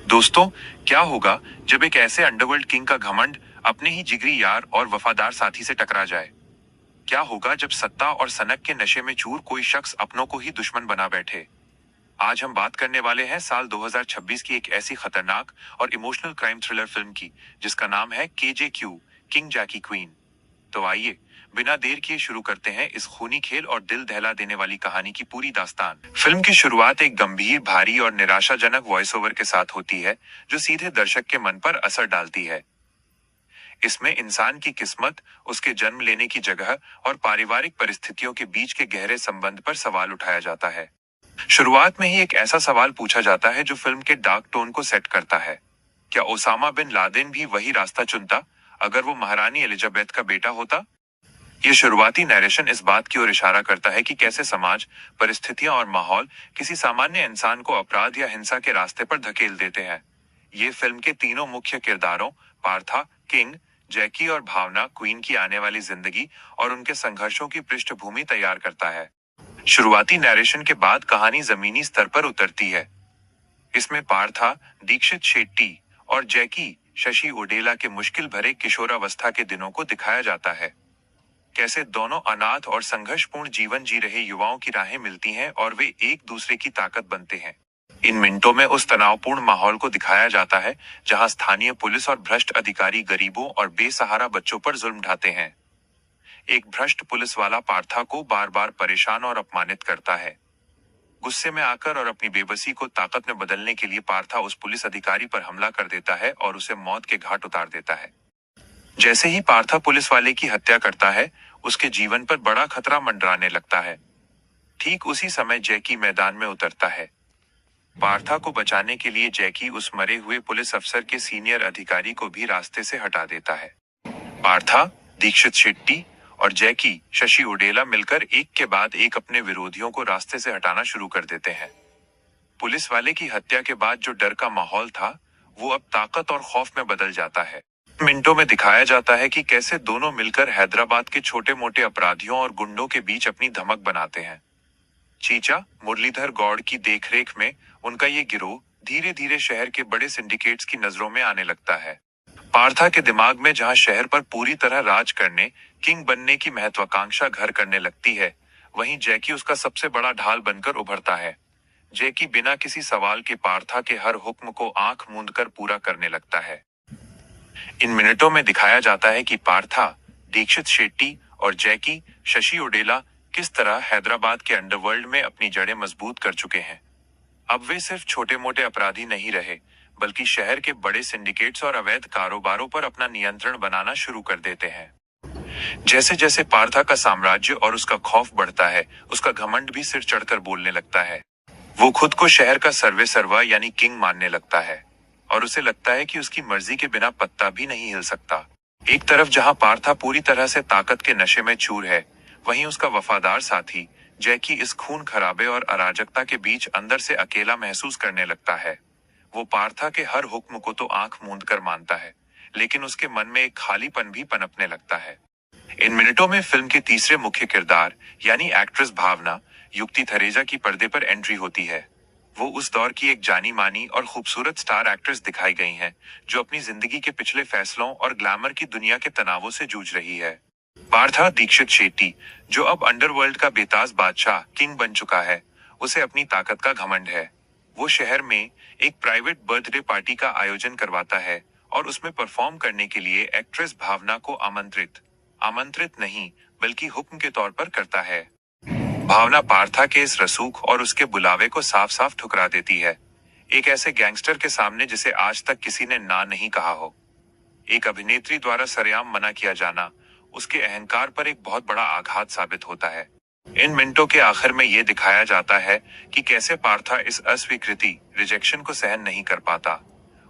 दोस्तों, क्या होगा जब एक ऐसे अंडरवर्ल्ड किंग का घमंड अपने ही जिगरी यार और वफादार साथी से टकरा जाए? क्या होगा जब सत्ता और सनक के नशे में चूर कोई शख्स अपनों को ही दुश्मन बना बैठे? आज हम बात करने वाले हैं साल 2026 की एक ऐसी खतरनाक और इमोशनल क्राइम थ्रिलर फिल्म की जिसका नाम है KJQ, किंग जैकी क्वीन। तो आइए, बिना देर किए शुरू करते हैं इस खूनी खेल और दिल दहला देने वाली कहानी की पूरी दास्तान। फिल्म की शुरुआत एक गंभीर, भारी और निराशाजनक वॉइस ओवर के साथ होती है, जो सीधे दर्शक के मन पर असर डालती है। इसमें इंसान की किस्मत, उसके जन्म लेने की जगह और पारिवारिक परिस्थितियों के बीच के गहरे संबंध पर सवाल उठाया जाता है। शुरुआत में ही एक ऐसा सवाल पूछा जाता है जो फिल्म के डार्क टोन को सेट करता है। क्या ओसामा बिन लादेन भी वही रास्ता चुनता अगर वो महारानी एलिजाबेथ का बेटा होता? ये शुरुआती नैरेशन इस बात की ओर इशारा करता है कि कैसे समाज, परिस्थितियां और माहौल किसी सामान्य इंसान को अपराध या हिंसा के रास्ते पर धकेल देते हैं। ये फिल्म के तीनों मुख्य किरदारों, पार्था, किंग, जैकी और भावना, क्वीन की आने वाली जिंदगी और उनके संघर्षों की पृष्ठभूमि तैयार करता है। शुरुआती नैरेशन के बाद कहानी जमीनी स्तर पर उतरती है। इसमें पार्था, दीक्षित शेट्टी और जैकी, शशि ओडेला के मुश्किल भरे किशोरावस्था के दिनों को दिखाया जाता है। कैसे दोनों अनाथ और संघर्षपूर्ण जीवन जी रहे युवाओं की राहें मिलती हैं और वे एक दूसरे की ताकत बनते हैं। इन मिनटों में उस तनावपूर्ण माहौल को दिखाया जाता है जहां स्थानीय पुलिस और भ्रष्ट अधिकारी गरीबों और बेसहारा बच्चों पर जुल्म ढाते हैं। एक भ्रष्ट पुलिस वाला पार्था को बार बार परेशान और अपमानित करता है। गुस्से में आकर और अपनी बेबसी को ताकत में बदलने के लिए पार्था उस पुलिस अधिकारी पर हमला कर देता है और उसे मौत के घाट उतार देता है। जैसे ही पार्था पुलिस वाले की हत्या करता है, उसके जीवन पर बड़ा खतरा मंडराने लगता है। ठीक उसी समय जैकी मैदान में उतरता है। पार्था को बचाने के लिए जैकी उस मरे हुए पुलिस अफसर के सीनियर अधिकारी को भी रास्ते से हटा देता है। पार्था, दीक्षित शेट्टी और जैकी, शशि ओडेला मिलकर एक के बाद एक अपने विरोधियों को रास्ते से हटाना शुरू कर देते हैं। पुलिस वाले की हत्या के बाद जो डर का माहौल था, वो अब ताकत और खौफ में बदल जाता है। मिनटों में दिखाया जाता है कि कैसे दोनों मिलकर हैदराबाद के छोटे मोटे अपराधियों और गुंडों के बीच अपनी धमक बनाते हैं। चीचा, मुरलीधर गौड़ की देखरेख में उनका ये गिरोह धीरे धीरे शहर के बड़े सिंडिकेट्स की नजरों में आने लगता है। पार्था के दिमाग में जहां शहर पर पूरी तरह राज करने, किंग बनने की महत्वाकांक्षा घर करने लगती है, वहीं जैकी उसका सबसे बड़ा ढाल बनकर उभरता है। जैकी बिना किसी सवाल के पार्था के हर हुक्म को आंख मूंद कर पूरा करने लगता है। इन मिनटों में दिखाया जाता है कि पार्था, दीक्षित शेट्टी और जैकी, शशि ओडेला किस तरह हैदराबाद के अंडरवर्ल्ड में अपनी जड़ें मजबूत कर चुके हैं। अब वे सिर्फ छोटे मोटे अपराधी नहीं रहे, बल्कि शहर के बड़े सिंडिकेट्स और अवैध कारोबारों पर अपना नियंत्रण बनाना शुरू कर देते हैं। जैसे जैसे पार्था का साम्राज्य और उसका खौफ बढ़ता है, उसका घमंड भी सिर चढ़कर बोलने लगता है। वो खुद को शहर का सर्वे सर्वा यानी किंग मानने लगता है और उसे लगता है कि उसकी मर्जी के बिना पत्ता भी नहीं हिल सकता। एक तरफ जहां पार्था पूरी तरह से ताकत के नशे में चूर है, वहीं उसका वफादार साथी जैकी इस खून खराबे और अराजकता के बीच अंदर से अकेला महसूस करने लगता है। वो पार्था के हर हुक्म को तो आंख मूंद कर मानता है, लेकिन उसके मन में एक खालीपन भी पनपने लगता है। इन मिनटों में फिल्म के तीसरे मुख्य किरदार यानी एक्ट्रेस भावना, युक्ति थरेजा की पर्दे पर एंट्री होती है। वो उस दौर की एक जानी मानी और खूबसूरत स्टार एक्ट्रेस दिखाई गई हैं, जो अपनी जिंदगी के पिछले फैसलों और ग्लैमर की दुनिया के तनावों से जूझ रही है। पार्था, दीक्षित शेट्टी, जो अब अंडरवर्ल्ड का बेताज बादशाह किंग बन चुका है, उसे अपनी ताकत का घमंड है। वो शहर में एक प्राइवेट बर्थडे पार्टी का आयोजन करवाता है और उसमें परफॉर्म करने के लिए एक्ट्रेस भावना को आमंत्रित नहीं बल्कि हुक्म के तौर पर करता है। भावना पार्था के इस रसूख और उसके बुलावे को साफ साफ ठुकरा देती है, एक ऐसे गैंगस्टर के सामने जिसे आज तक किसी ने ना नहीं कहा हो। एक अभिनेत्री द्वारा सरेआम मना किया जाना उसके अहंकार पर एक बहुत बड़ा आघात साबित होता है। इन मिनटों के आखिर में ये दिखाया जाता है कि कैसे पार्था इस अस्वीकृति, रिजेक्शन को सहन नहीं कर पाता।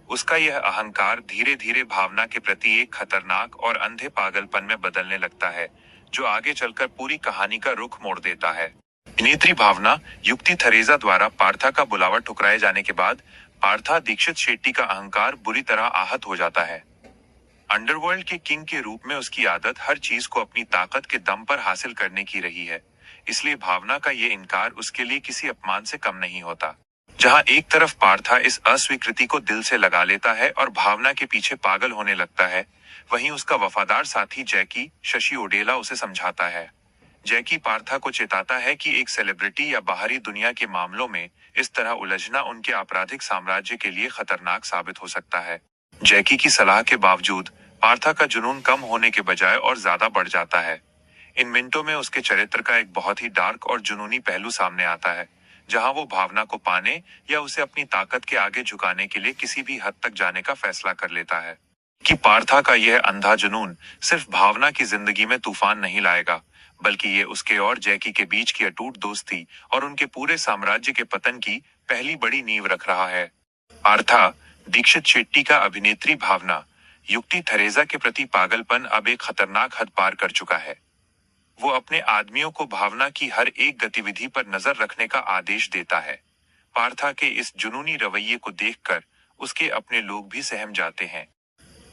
उसका यह अहंकार धीरे धीरे भावना के प्रति एक खतरनाक और अंधे पागलपन में बदलने लगता है, जो आगे चलकर पूरी कहानी का रुख मोड़ देता है। अभिनेत्री भावना, युक्ति थरेजा द्वारा पार्था का बुलावा ठुकराए जाने के बाद पार्था, दीक्षित शेट्टी का अहंकार बुरी तरह आहत हो जाता है। अंडरवर्ल्ड के किंग के रूप में उसकी आदत हर चीज को अपनी ताकत के दम पर हासिल करने की रही है, इसलिए भावना का ये इनकार उसके लिए किसी अपमान से कम नहीं होता। जहां एक तरफ पार्था इस अस्वीकृति को दिल से लगा लेता है और भावना के पीछे पागल होने लगता है, वहीं उसका वफादार साथी जैकी शशि ओडेला उसे समझाता है। जैकी पार्था को चेताता है कि एक सेलिब्रिटी या बाहरी दुनिया के मामलों में इस तरह उलझना उनके आपराधिक साम्राज्य के लिए खतरनाक साबित हो सकता है। जैकी की सलाह के बावजूद पार्था का जुनून कम होने के बजाय और ज्यादा बढ़ जाता है। इन मिनटों में उसके चरित्र का एक बहुत ही डार्क और जुनूनी पहलू सामने आता है, जहां वो भावना को पाने या उसे अपनी ताकत के आगे झुकाने के लिए किसी भी हद तक जाने का फैसला कर लेता है। कि पार्था का यह अंधा जुनून सिर्फ भावना की जिंदगी में तूफान नहीं लाएगा, बल्कि ये उसके और जैकी के बीच की अटूट दोस्ती और उनके पूरे साम्राज्य के पतन की पहली बड़ी नींव रख रहा है। पार्था दीक्षित शेट्टी का अभिनेत्री भावना युक्ति थरेजा के प्रति पागलपन अब एक खतरनाक हद पार कर चुका है। वो अपने आदमियों को भावना की हर एक गतिविधि पर नजर रखने का आदेश देता है। पार्था के इस जुनूनी रवैये को देखकर उसके अपने लोग भी सहम जाते हैं।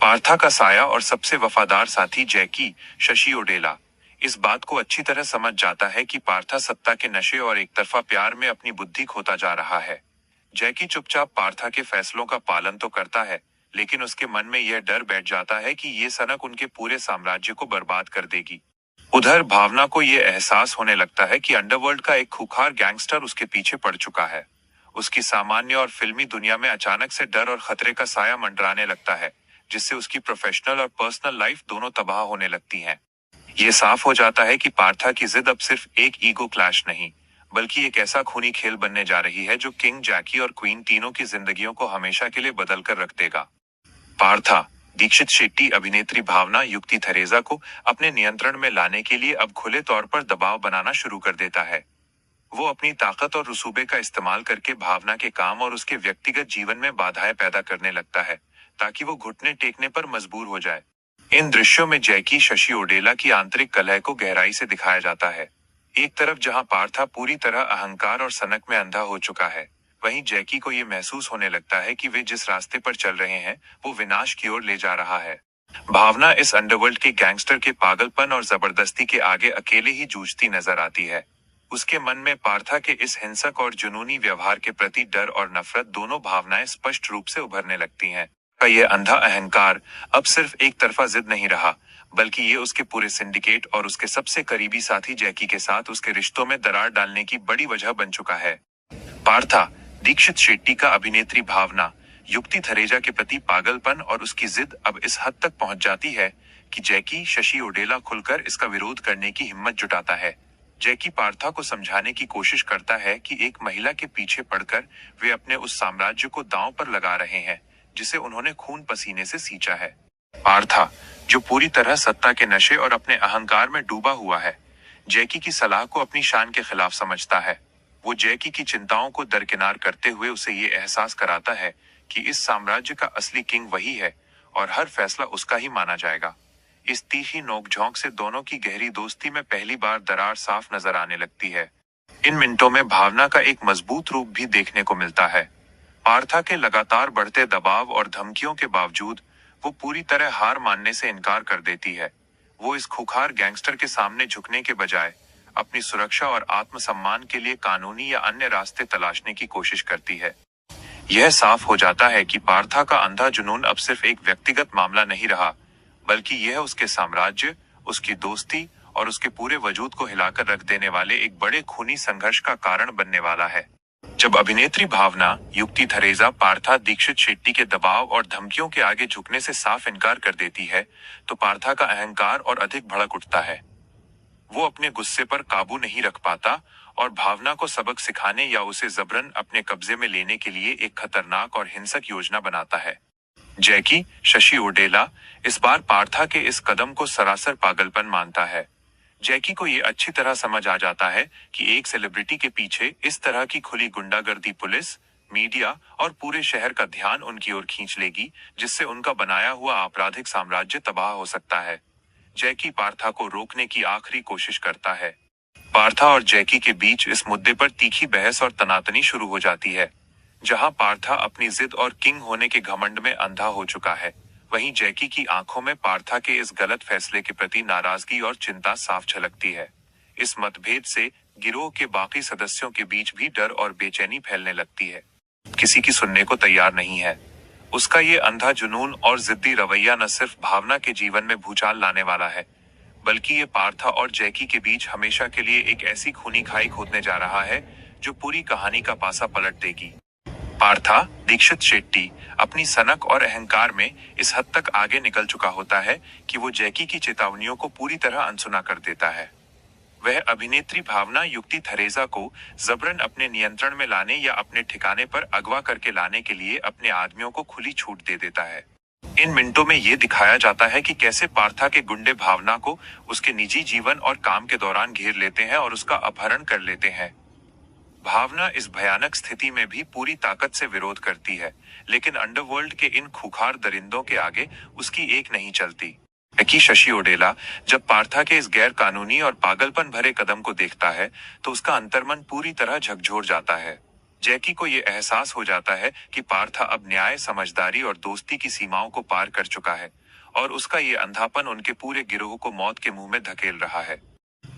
पार्था का साया और सबसे वफादार साथी जैकी शशि ओडेला इस बात को अच्छी तरह समझ जाता है कि पार्था सत्ता के नशे और एकतरफा प्यार में अपनी बुद्धि खोता जा रहा है। जैकी चुपचाप पार्था के फैसलों का पालन तो करता है, लेकिन उसके मन में यह डर बैठ जाता है कि ये सनक उनके पूरे साम्राज्य को बर्बाद कर देगी। उधर भावना को यह एहसास होने लगता है कि अंडरवर्ल्ड का एक खूंखार गैंगस्टर उसके पीछे पड़ चुका है। उसकी सामान्य और फिल्मी दुनिया में अचानक से डर और खतरे का साया मंडराने लगता है, जिससे उसकी प्रोफेशनल और पर्सनल लाइफ दोनों तबाह होने लगती हैं। ये साफ हो जाता है कि पार्था की जिद अब सिर्फ एक ईगो क्लैश नहीं, बल्कि एक ऐसा खूनी खेल बनने जा रही है जो किंग, जैकी और क्वीन तीनों की जिंदगियों को हमेशा के लिए बदल कर रख देगा। पार्था दीक्षित शेट्टी अभिनेत्री भावना युक्ति थरेजा को अपने नियंत्रण में लाने के लिए अब खुले तौर पर दबाव बनाना शुरू कर देता है। वो अपनी ताकत और रसूबे का इस्तेमाल करके भावना के काम और उसके व्यक्तिगत जीवन में बाधाएं पैदा करने लगता है, ताकि वो घुटने टेकने पर मजबूर हो जाए। इन दृश्यों में जैकी शशि ओडेला की आंतरिक कलह को गहराई से दिखाया जाता है। एक तरफ जहां पार्था पूरी तरह अहंकार और सनक में अंधा हो चुका है, वहीं जैकी को ये महसूस होने लगता है कि वे जिस रास्ते पर चल रहे हैं वो विनाश की ओर ले जा रहा है। भावना इस अंडरवर्ल्ड के गैंगस्टर के पागलपन और जबरदस्ती के आगे अकेले ही जूझती नजर आती है। उसके मन में पार्था के इस हिंसक और जुनूनी व्यवहार के प्रति डर और नफरत दोनों भावनाएं स्पष्ट रूप से उभरने लगती हैं। का यह अंधा अहंकार अब सिर्फ एक तरफा जिद नहीं रहा, बल्कि ये उसके पूरे सिंडिकेट और उसके सबसे करीबी साथी जैकी के साथ उसके रिश्तों में दरार डालने की बड़ी वजह बन चुका है। पार्था दीक्षित शेट्टी का अभिनेत्री भावना युक्ति थरेजा के प्रति पागलपन और उसकी जिद अब इस हद तक पहुंच जाती है कि जैकी शशि ओडेला खुलकर इसका विरोध करने की हिम्मत जुटाता है। जैकी पार्था को समझाने की कोशिश करता है कि एक महिला के पीछे पड़कर वे अपने उस साम्राज्य को दांव पर लगा रहे हैं जिसे उन्होंने खून पसीने से सींचा है। पार्था जो पूरी तरह सत्ता के नशे और अपने अहंकार में डूबा हुआ है, जैकी की सलाह को अपनी शान के खिलाफ समझता है। वो जैकी की चिंताओं को दरकिनार करते हुए उसे ये एहसास कराता है कि इस साम्राज्य का असली किंग वही है और हर फैसला उसका ही माना जाएगा। इस तीखी नोकझोंक से दोनों की गहरी दोस्ती में पहली बार दरार साफ नजर आने लगती है। इन मिनटों में भावना का एक मजबूत रूप भी देखने को मिलता है। पार्था के लगातार बढ़ते दबाव और धमकियों के बावजूद वो पूरी तरह हार मानने से इनकार कर देती है। वो इस खूंखार गैंगस्टर के सामने झुकने के बजाय अपनी सुरक्षा और आत्मसम्मान के लिए कानूनी या अन्य रास्ते तलाशने की कोशिश करती है। यह साफ हो जाता है कि पार्था का अंधा जुनून अब सिर्फ एक व्यक्तिगत मामला नहीं रहा, बल्कि यह उसके साम्राज्य, उसकी दोस्ती और उसके पूरे वजूद को हिलाकर रख देने वाले एक बड़े खूनी संघर्ष का कारण बनने वाला है। जब अभिनेत्री भावना युक्ति थरेजा पार्था दीक्षित शेट्टी के दबाव और धमकियों के आगे झुकने से साफ इनकार कर देती है, तो पार्था का अहंकार और अधिक भड़क उठता है। वो अपने गुस्से पर काबू नहीं रख पाता और भावना को सबक सिखाने या उसे जबरन अपने कब्जे में लेने के लिए एक खतरनाक और हिंसक योजना बनाता है। जैकी शशि ओडेला इस बार पार्था के इस कदम को सरासर पागलपन मानता है। जैकी को ये अच्छी तरह समझ आ जाता है कि एक सेलिब्रिटी के पीछे इस तरह की खुली गुंडागर्दी पुलिस, मीडिया और पूरे शहर का ध्यान उनकी ओर खींच लेगी, जिससे उनका बनाया हुआ आपराधिक साम्राज्य तबाह हो सकता है। जैकी पार्था को रोकने की आखिरी कोशिश करता है। पार्था और जैकी के बीच इस मुद्दे पर तीखी बहस और तनातनी शुरू हो जाती है। जहां पार्था अपनी जिद और किंग होने के घमंड में अंधा हो चुका है, वहीं जैकी की आंखों में पार्था के इस गलत फैसले के प्रति नाराजगी और चिंता साफ झलकती है। इस मतभेद से गिरोह के बाकी सदस्यों के बीच भी डर और बेचैनी फैलने लगती है। किसी की सुनने को तैयार नहीं है। उसका ये अंधा जुनून और जिद्दी रवैया न सिर्फ भावना के जीवन में भूचाल लाने वाला है, बल्कि ये पार्था और जैकी के बीच हमेशा के लिए एक ऐसी खूनी खाई खोदने जा रहा है जो पूरी कहानी का पासा पलट देगी। पार्था दीक्षित शेट्टी अपनी सनक और अहंकार में इस हद तक आगे निकल चुका होता है कि वो जैकी की चेतावनियों को पूरी तरह अनसुना कर देता है। वह अभिनेत्री भावना युक्ति थरेसा को जबरन अपने नियंत्रण में लाने या अपने ठिकाने पर अगवा करके लाने के लिए अपने आदमियों को खुली छूट दे देता है। इन मिनटों में ये दिखाया जाता है कि कैसे पार्था के गुंडे भावना को उसके निजी जीवन और काम के दौरान घेर लेते हैं और उसका अपहरण कर लेते हैं। भावना इस भयानक स्थिति में भी पूरी ताकत से विरोध करती है, लेकिन अंडरवर्ल्ड के इन खूंखार दरिंदों के आगे उसकी एक नहीं चलती। कि शशि ओडेला जब पार्था के इस गैर कानूनी और पागलपन भरे कदम को देखता है तो उसका अंतर्मन पूरी तरह झकझोर जाता है। जैकी को ये एहसास हो जाता है कि पार्था अब न्याय, समझदारी और दोस्ती की सीमाओं को पार कर चुका है और उसका ये अंधापन उनके पूरे गिरोह को मौत के मुंह में धकेल रहा है।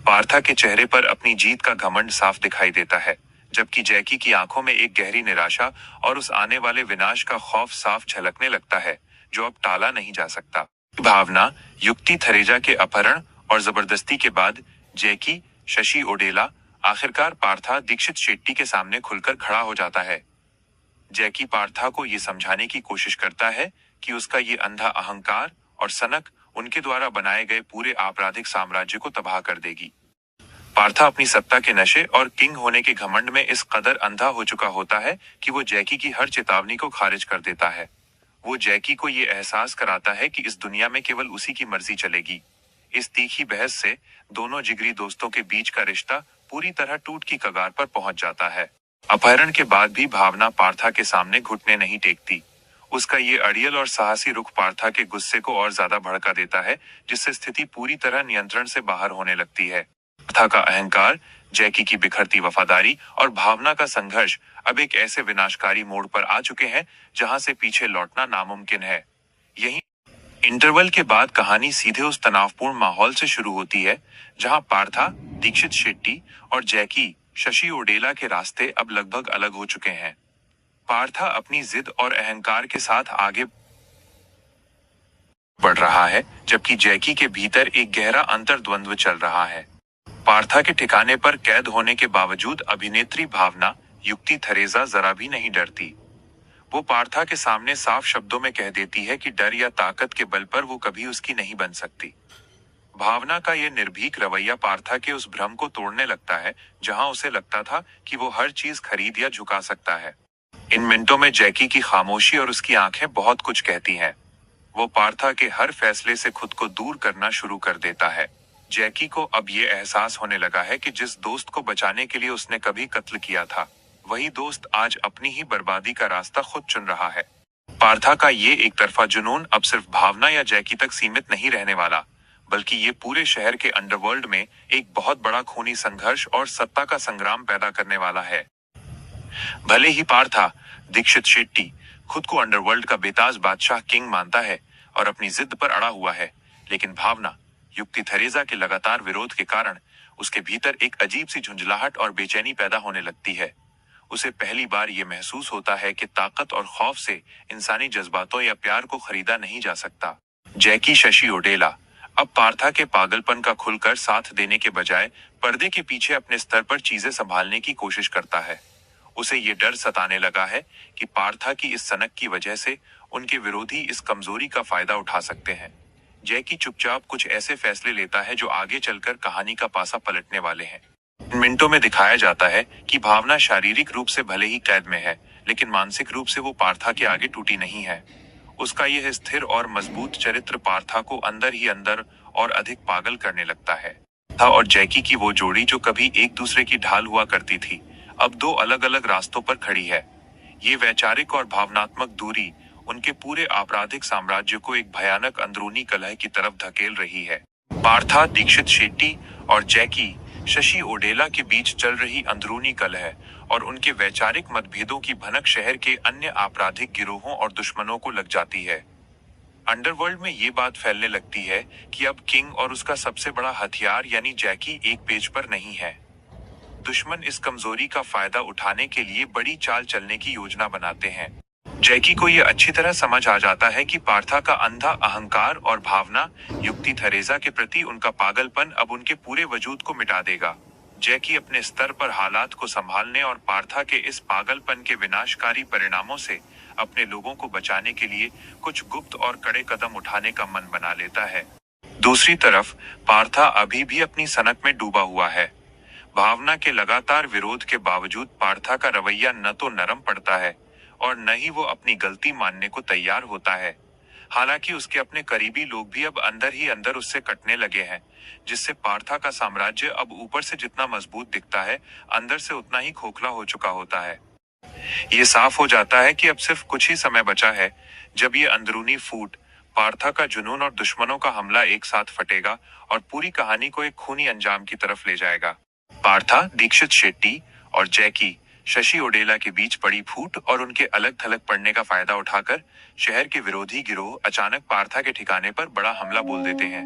पार्था के चेहरे पर अपनी जीत का घमंड साफ दिखाई देता है, जबकि जैकी की आंखों में एक गहरी निराशा और उस आने वाले विनाश का खौफ साफ झलकने लगता है, जो अब टाला नहीं जा सकता। भावना युक्ति थरेजा के अपहरण और जबरदस्ती के बाद जैकी शशि ओडेला आखिरकार पार्था दीक्षित शेट्टी के सामने खुलकर खड़ा हो जाता है। जैकी पार्था को ये समझाने की कोशिश करता है कि उसका ये अंधा अहंकार और सनक उनके द्वारा बनाए गए पूरे आपराधिक साम्राज्य को तबाह कर देगी। पार्था अपनी सत्ता के नशे और किंग होने के घमंड में इस कदर अंधा हो चुका होता है कि वो जैकी की हर चेतावनी को खारिज कर देता है। वो जैकी को ये एहसास कराता है कि इस दुनिया में केवल उसी की मर्जी चलेगी। इस तीखी बहस से दोनों जिगरी दोस्तों के बीच का रिश्ता पूरी तरह टूट की कगार पर पहुंच जाता है। अपहरण के बाद भी भावना पार्था के सामने घुटने नहीं टेकती। उसका ये अड़ियल और साहसी रुख पार्था के गुस्से को और ज्यादा भड़का देता है, जिससे स्थिति पूरी तरह नियंत्रण से बाहर होने लगती है। पार्था का अहंकार, जैकी की बिखरती वफादारी और भावना का संघर्ष अब एक ऐसे विनाशकारी मोड़ पर आ चुके हैं जहां से पीछे लौटना नामुमकिन है। यही इंटरवल के बाद कहानी सीधे उस तनावपूर्ण माहौल से शुरू होती है जहां पार्था दीक्षित शेट्टी और जैकी शशि ओडेला के रास्ते अब लगभग अलग हो चुके हैं। पार्था अपनी जिद और अहंकार के साथ आगे बढ़ रहा है, जबकि जैकी के भीतर एक गहरा अंतर्द्वंद्व चल रहा है। पार्था के ठिकाने पर कैद होने के बावजूद अभिनेत्री भावना युक्ति थरेसा जरा भी नहीं डरती। वो पार्था के सामने साफ शब्दों में कह देती है कि डर या ताकत के बल पर वो कभी उसकी नहीं बन सकती। भावना का ये निर्भीक रवैया पार्था के उस भ्रम को तोड़ने लगता है जहां उसे लगता था कि वो हर चीज खरीद या झुका सकता है। इन मिनटों में जैकी की खामोशी और उसकी आंखें बहुत कुछ कहती हैं। वो पार्था के हर फैसले से खुद को दूर करना शुरू कर देता है। जैकी को अब ये एहसास होने लगा है कि जिस दोस्त को बचाने के लिए उसने कभी कत्ल किया था, वही दोस्त आज अपनी ही बर्बादी का रास्ता खुद चुन रहा है। पार्था का ये एक तरफा जुनून अब सिर्फ भावना या जैकी तक सीमित नहीं रहने वाला, बल्कि ये पूरे शहर के अंडरवर्ल्ड में एक बहुत बड़ा खूनी संघर्ष और सत्ता का संग्राम पैदा करने वाला है। भले ही पार्था दीक्षित शेट्टी खुद को अंडरवर्ल्ड का बेताज बादशाह किंग मानता है और अपनी जिद पर अड़ा हुआ है, लेकिन भावना युक्ति थरेसा के लगातार विरोध के कारण उसके भीतर एक अजीब सी झुंझलाहट और बेचैनी पैदा होने लगती है। उसे पहली बार ये महसूस होता है कि ताकत और खौफ से इंसानी जज्बातों या प्यार को खरीदा नहीं जा सकता। जैकी शशि ओडेला अब पार्था के पागलपन का खुलकर साथ देने के बजाय पर्दे के पीछे अपने स्तर पर चीजें संभालने की कोशिश करता है। उसे ये डर सताने लगा है कि पार्था की इस सनक की वजह से उनके विरोधी इस कमजोरी का फायदा उठा सकते हैं। जैकी चुपचाप कुछ ऐसे फैसले लेता है जो आगे चलकर कहानी का पासा पलटने वाले हैं। मिनटों में दिखाया जाता है कि भावना शारीरिक रूप से भले ही कैद में है, लेकिन मानसिक रूप से वो पार्था के आगे टूटी नहीं है। उसका यह स्थिर और मजबूत चरित्र पार्था को अंदर ही अंदर और अधिक पागल करने लगता है। था और जैकी की वो जोड़ी जो कभी एक दूसरे की ढाल हुआ करती थी, अब दो अलग अलग रास्तों पर खड़ी है। ये वैचारिक और भावनात्मक दूरी उनके पूरे आपराधिक साम्राज्य को एक भयानक अंदरूनी कलह की तरफ धकेल रही है। पार्था दीक्षित शेट्टी और जैकी शशि ओडेला के बीच चल रही अंदरूनी कलह और उनके वैचारिक मतभेदों की भनक शहर के अन्य आपराधिक गिरोहों और दुश्मनों को लग जाती है। अंडरवर्ल्ड में ये बात फैलने लगती है कि अब किंग और उसका सबसे बड़ा हथियार यानी जैकी एक पेज पर नहीं है। दुश्मन इस कमजोरी का फायदा उठाने के लिए बड़ी चाल चलने की योजना बनाते हैं। जैकी को यह अच्छी तरह समझ आ जाता है कि पार्था का अंधा अहंकार और भावना युक्ति थेरेसा के प्रति उनका पागलपन अब उनके पूरे वजूद को मिटा देगा। जैकी अपने स्तर पर हालात को संभालने और पार्था के इस पागलपन के विनाशकारी परिणामों से अपने लोगों को बचाने के लिए कुछ गुप्त और कड़े कदम उठाने का मन बना लेता है। दूसरी तरफ पार्था अभी भी अपनी सनक में डूबा हुआ है। भावना के लगातार विरोध के बावजूद पार्था का रवैया न तो नरम पड़ता है और न ही वो अपनी गलती मानने को तैयार होता है। हालांकि उसके अपने करीबी लोग भी अब अंदर ही अंदर उससे कटने लगे हैं, जिससे पार्था का साम्राज्य अब ऊपर से जितना मजबूत दिखता है, अंदर से उतना ही खोखला हो चुका होता है। ये साफ हो जाता है कि अब सिर्फ कुछ ही समय बचा है जब ये अंदरूनी फूट, पार्था का जुनून और दुश्मनों का हमला एक साथ फटेगा और पूरी कहानी को एक खूनी अंजाम की तरफ ले जाएगा। पार्था, दीक्षित शेट्टी और जैकी शशि ओडेला के बीच पड़ी फूट और उनके अलग थलग पड़ने का फायदा उठाकर शहर के विरोधी गिरोह अचानक पार्था के ठिकाने पर बड़ा हमला बोल देते हैं।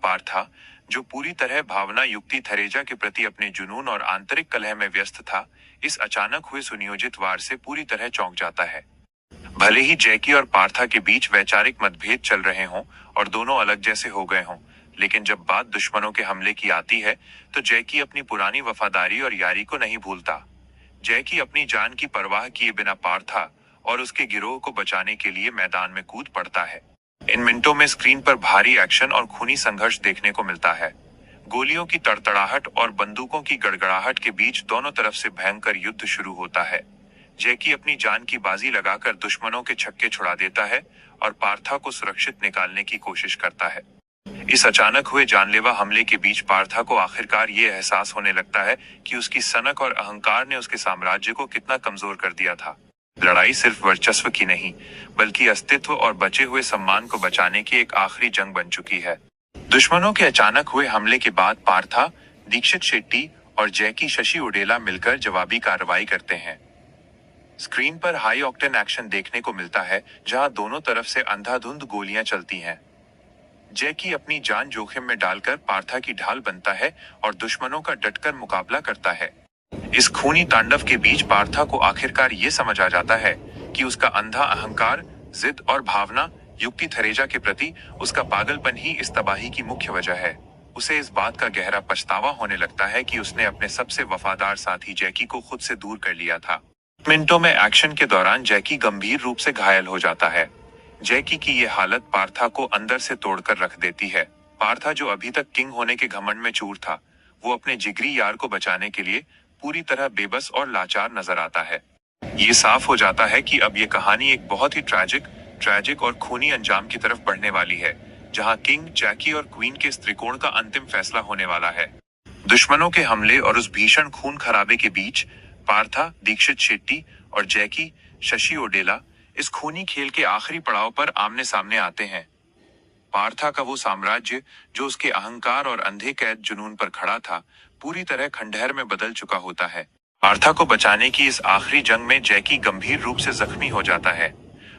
पार्था, जो पूरी तरह भावना युक्ति थेरेसा के प्रति अपने जुनून और आंतरिक कलह में व्यस्त था, इस अचानक हुए सुनियोजित वार से पूरी तरह चौंक जाता है। भले ही जैकी और पार्था के बीच वैचारिक मतभेद चल रहे हों और दोनों अलग जैसे हो गए हों, लेकिन जब बात दुश्मनों के हमले की आती है तो जैकी अपनी पुरानी वफादारी और यारी को नहीं भूलता। जैकी अपनी जान की परवाह किए बिना पार्था और उसके गिरोह को बचाने के लिए मैदान में कूद पड़ता है। इन मिनटों में स्क्रीन पर भारी एक्शन और खूनी संघर्ष देखने को मिलता है। गोलियों की तड़तड़ाहट और बंदूकों की गड़गड़ाहट के बीच दोनों तरफ से भयंकर युद्ध शुरू होता है। जैकी अपनी जान की बाजी लगाकर दुश्मनों के छक्के छुड़ा देता है और पार्था को सुरक्षित निकालने की कोशिश करता है। इस अचानक हुए जानलेवा हमले के बीच पार्था को आखिरकार ये एहसास होने लगता है कि उसकी सनक और अहंकार ने उसके साम्राज्य को कितना कमजोर कर दिया था। लड़ाई सिर्फ वर्चस्व की नहीं, बल्कि अस्तित्व और बचे हुए सम्मान को बचाने की एक आखिरी जंग बन चुकी है। दुश्मनों के अचानक हुए हमले के बाद पार्था, दीक्षित शेट्टी और जैकी शशि ओडेला मिलकर जवाबी कार्रवाई करते हैं। स्क्रीन पर हाई ऑक्टेन एक्शन देखने को मिलता है, जहां दोनों तरफ से अंधाधुंध गोलियां चलती हैं। जैकी अपनी जान जोखिम में डालकर पार्था की ढाल बनता है और दुश्मनों का डटकर मुकाबला करता है। इस खूनी तांडव के बीच पार्था को आखिरकार ये समझ आ जाता है कि उसका अंधा अहंकार, जिद और भावना युक्ति थेरेसा के प्रति उसका पागलपन ही इस तबाही की मुख्य वजह है। उसे इस बात का गहरा पछतावा होने लगता है कि उसने अपने सबसे वफादार साथी जैकी को खुद से दूर कर लिया था। मिनटों में एक्शन के दौरान जैकी गंभीर रूप से घायल हो जाता है। जैकी की ये हालत पार्था को अंदर से तोड़कर रख देती है। पार्था, जो अभी तक किंग होने के घमंड में चूर था, वो अपने जिगरी यार को बचाने के लिए पूरी तरह बेबस और लाचार नजर आता है। ये साफ हो जाता है कि अब ये कहानी एक बहुत ही ट्रैजिक और खूनी अंजाम की तरफ बढ़ने वाली है, जहां किंग, जैकी और क्वीन के इस त्रिकोण का अंतिम फैसला होने वाला है। दुश्मनों के हमले और उस भीषण खून खराबे के बीच पार्था, दीक्षित शेट्टी और जैकी, शशि ओडेला इस खूनी खेल के आखिरी पड़ाव पर आमने सामने आते हैं। पार्था का वो साम्राज्य, जो उसके अहंकार और अंधे कैद जुनून पर खड़ा था, पूरी तरह खंडहर में बदल चुका होता है। पार्था को बचाने की इस आखिरी जंग में जैकी गंभीर रूप से जख्मी हो जाता है।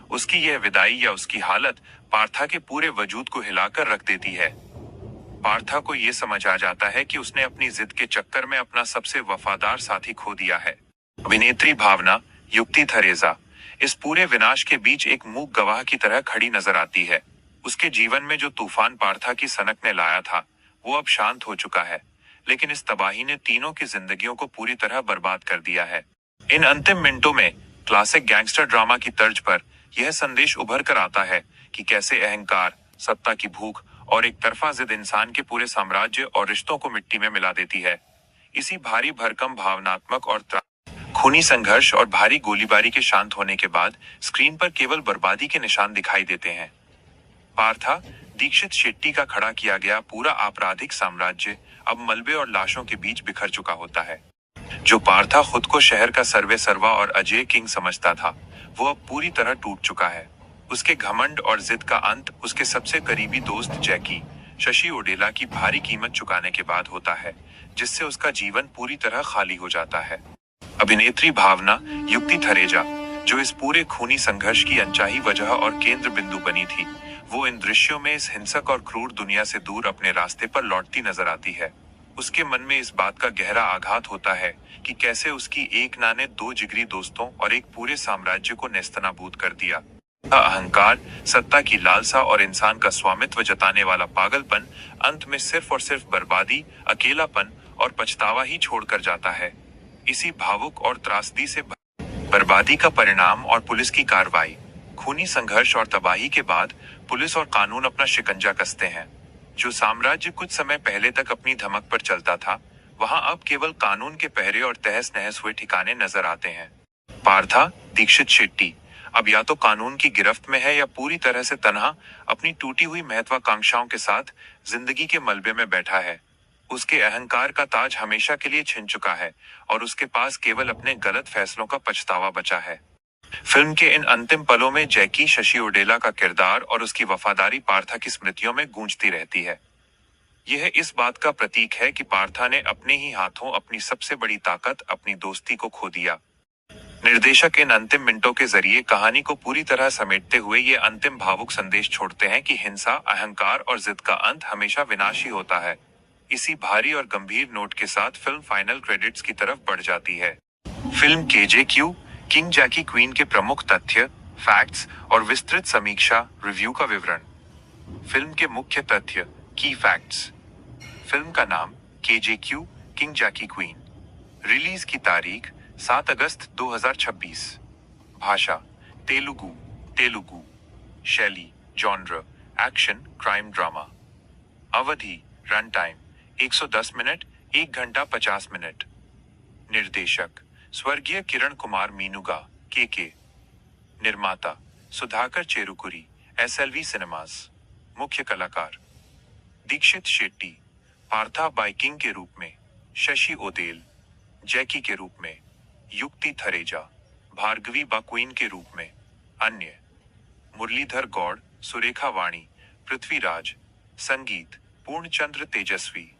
उसकी यह विदाई या उसकी हालत पार्था के पूरे वजूद को हिलाकर रख देती है। पार्था को यह समझ आ जाता है कि उसने अपनी जिद के चक्कर में अपना सबसे वफादार साथी खो दिया है। अभिनेत्री भावना, युक्ति थेरेसा इस पूरे विनाश के बीच एक मूक गवाह की तरह खड़ी नजर आती है। उसके जीवन में जो तूफान पार्था की सनक ने लाया था, वो अब शांत हो चुका है, लेकिन इस तबाही ने तीनों की जिंदगियों को पूरी तरह बर्बाद कर दिया है। इन अंतिम मिनटों में क्लासिक गैंगस्टर ड्रामा की तर्ज पर यह संदेश उभर कर आता है कि कैसे अहंकार, सत्ता की भूख और एक तरफा जिद इंसान के पूरे साम्राज्य और रिश्तों को मिट्टी में मिला देती है। इसी भारी भरकम भावनात्मक और खूनी संघर्ष और भारी गोलीबारी के शांत होने के बाद स्क्रीन पर केवल बर्बादी के निशान दिखाई देते हैं। पार्था, दीक्षित शेट्टी का खड़ा किया गया पूरा आपराधिक साम्राज्य अब मलबे और लाशों के बीच बिखर चुका होता है। जो पार्था खुद को शहर का सर्वे सर्वा और अजय किंग समझता था, वो अब पूरी तरह टूट चुका है। उसके घमंड और जिद का अंत उसके सबसे करीबी दोस्त जैकी, शशि ओडेला की भारी कीमत चुकाने के बाद होता है, जिससे उसका जीवन पूरी तरह खाली हो जाता है। अभिनेत्री भावना, युक्ति थेरेसा, जो इस पूरे खूनी संघर्ष की अनचाही वजह और केंद्र बिंदु बनी थी, वो इन दृश्यों में इस हिंसक और क्रूर दुनिया से दूर अपने रास्ते पर लौटती नजर आती है। उसके मन में इस बात का गहरा आघात होता है कि कैसे उसकी एक नाव ने दो जिगरी दोस्तों और एक पूरे साम्राज्य को नेस्तनाबूद कर दिया। अहंकार, सत्ता की लालसा और इंसान का स्वामित्व जताने वाला पागलपन अंत में सिर्फ और सिर्फ बर्बादी, अकेलापन और पछतावा ही छोड़कर जाता है। इसी भावुक और त्रासदी से बर्बादी का परिणाम और पुलिस की कार्रवाई। खूनी संघर्ष और तबाही के बाद पुलिस और कानून अपना शिकंजा कसते हैं। जो साम्राज्य कुछ समय पहले तक अपनी धमक पर चलता था, वहां अब केवल कानून के पहरे और तहस नहस हुए ठिकाने नजर आते हैं। पार्था दीक्षित शेट्टी अब या तो कानून की गिरफ्त में है या पूरी तरह से तन्हा अपनी टूटी हुई महत्वाकांक्षाओं के साथ जिंदगी के मलबे में बैठा है। उसके अहंकार का ताज हमेशा के लिए छिन चुका है और उसके पास केवल अपने गलत फैसलों का पछतावा बचा है। फिल्म के इन अंतिम पलों में जैकी शशि ओडेला का किरदार और उसकी वफादारी पार्था की स्मृतियों में गूंजती रहती है। यह इस बात का प्रतीक है कि पार्था ने अपने ही हाथों अपनी सबसे बड़ी ताकत, अपनी दोस्ती को खो दिया। निर्देशक इन अंतिम मिनटों के जरिए कहानी को पूरी तरह समेटते हुए ये अंतिम भावुक संदेश छोड़ते हैं कि हिंसा, अहंकार और जिद का अंत हमेशा विनाशी होता है। इसी भारी और गंभीर नोट के साथ फिल्म फाइनल क्रेडिट्स की तरफ बढ़ जाती है। फिल्म KJQ किंग जैकी क्वीन के प्रमुख तथ्य, फैक्ट्स और विस्तृत समीक्षा रिव्यू का विवरण। फिल्म के मुख्य तथ्य, की फैक्ट्स। फिल्म का नाम KJQ किंग जैकी क्वीन। रिलीज की तारीख 7 अगस्त 2026। भाषा तेलुगु। तेलुगु। शैली जॉनर एक्शन क्राइम ड्रामा। अवधि रन टाइम 110 मिनट 1 घंटा 50 मिनट। निर्देशक स्वर्गीय किरण कुमार मीनुगा KK। निर्माता सुधाकर चेरुकुरी SLV सिनेमास। मुख्य कलाकार दीक्षित शेट्टी पार्था बाइकिंग के रूप में, शशि ओदेल जैकी के रूप में, युक्ति थरेजा भार्गवी बाक्वीन के रूप में। अन्य मुरलीधर गौड़, सुरेखा वाणी, पृथ्वीराज। संगीत पूर्णचंद्र तेजस्वी।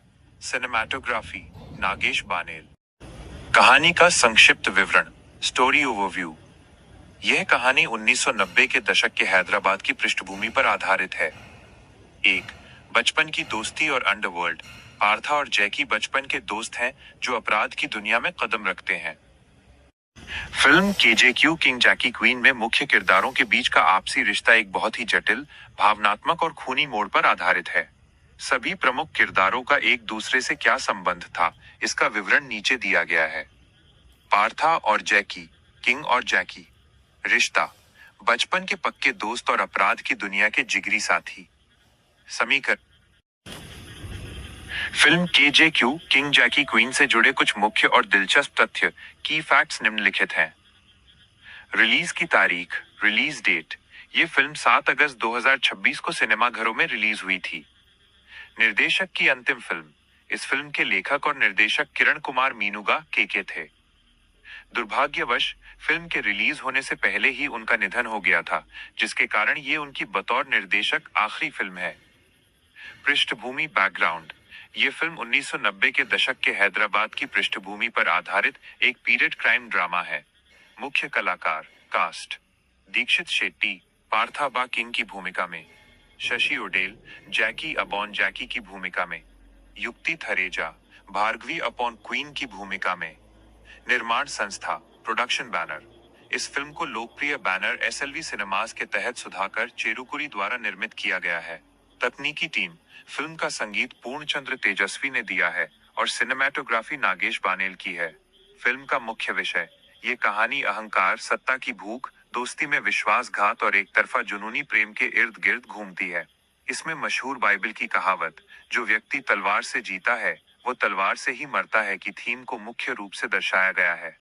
सिनेमाटोग्राफी नागेश बानेल। कहानी का संक्षिप्त विवरण। Story overview. यह कहानी 1990 के दशक के हैदराबाद की पृष्ठभूमि पर आधारित है। एक बचपन की दोस्ती और अंडरवर्ल्ड। पार्था और जैकी बचपन के दोस्त हैं जो अपराध की दुनिया में कदम रखते हैं। फिल्म KJQ किंग जैकी क्वीन में मुख्य किरदारों के बीच का आपसी रिश्ता एक बहुत ही जटिल, भावनात्मक और खूनी मोड़ पर आधारित है। सभी प्रमुख किरदारों का एक दूसरे से क्या संबंध था, इसका विवरण नीचे दिया गया है। पार्था और जैकी, किंग और जैकी। रिश्ता बचपन के पक्के दोस्त और अपराध की दुनिया के जिगरी साथी। समीकरण। फिल्म KJQ किंग जैकी क्वीन से जुड़े कुछ मुख्य और दिलचस्प तथ्य, की फैक्ट्स निम्नलिखित हैं। रिलीज की तारीख, रिलीज डेट। ये फिल्म 7 अगस्त 2026 को सिनेमाघरों में रिलीज हुई थी। निर्देशक की अंतिम फिल्म। इस फिल्म के लेखक और निर्देशक किरण कुमार मीनुगा KK थे। दुर्भाग्यवश फिल्म के रिलीज होने से पहले ही उनका निधन हो गया था, जिसके कारण ये उनकी बतौर निर्देशक आखिरी फिल्म है। पृष्ठभूमि बैकग्राउंड। ये फिल्म 1990 के दशक के हैदराबाद की पृष्ठभूमि पर आधारित एक पीरियड क्राइम ड्रामा है। मुख्य कलाकार कास्ट दीक्षित शेट्टी पार्था बा किंग की भूमिका में, शशि ओडेल जैकी अपॉन जैकी की भूमिका में, युक्ति थरेजा भार्गवी अपॉन क्वीन की भूमिका में। निर्माण संस्था प्रोडक्शन बैनर। इस फिल्म को लोकप्रिय बैनर SLV सिनेमास के तहत सुधाकर चेरुकुरी द्वारा निर्मित किया गया है। तकनीकी टीम। फिल्म का संगीत पूर्णचंद्र तेजस्वी ने दिया है और सिनेमाटोग्राफी नागेश बानेल की है। फिल्म का मुख्य विषय। ये कहानी अहंकार, सत्ता की भूख, दोस्ती में विश्वासघात और एक तरफा जुनूनी प्रेम के इर्द गिर्द घूमती है। इसमें मशहूर बाइबल की कहावत, जो व्यक्ति तलवार से जीता है वो तलवार से ही मरता है, की थीम को मुख्य रूप से दर्शाया गया है।